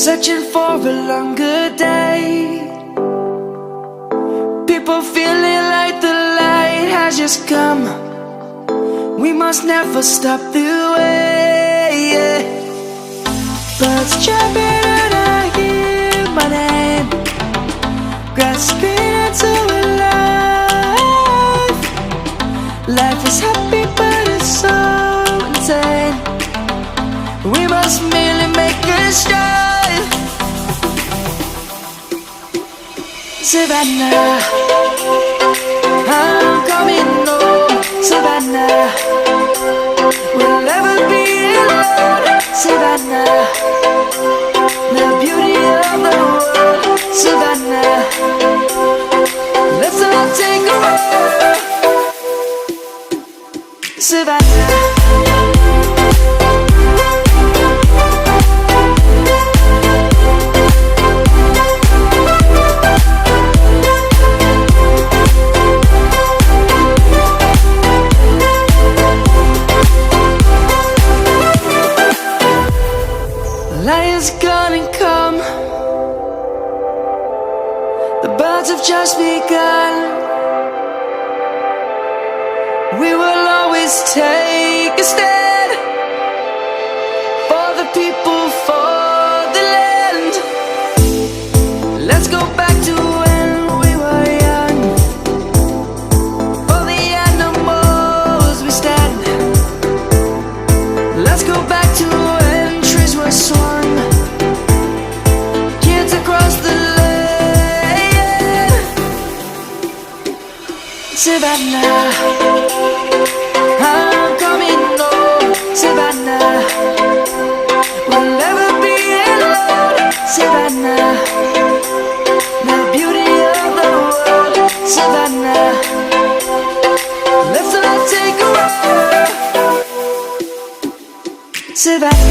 searching for a longer day. People feeling like the light has just come. We must never stop the way, yeah. Birds chirping and I hear my name, grasping into a life. Life is happy but it's so insane. We must merely make a strive. Savannah, I'm coming home. Savannah, we'll never be alone. Savannah, the beauty of the world. Savannah, let's all take a walk. Savannah. Lion's gonna come. The birds have just begun. We will always take a stand for the people, for the land. Let's go back to when we were young. For the animals we stand. Let's go back to when trees were swung. Kids across the land. Savannah, I'm coming home. Savannah, we'll never be alone. Savannah, the beauty of the world. Savannah, let's all take a walk. Savannah.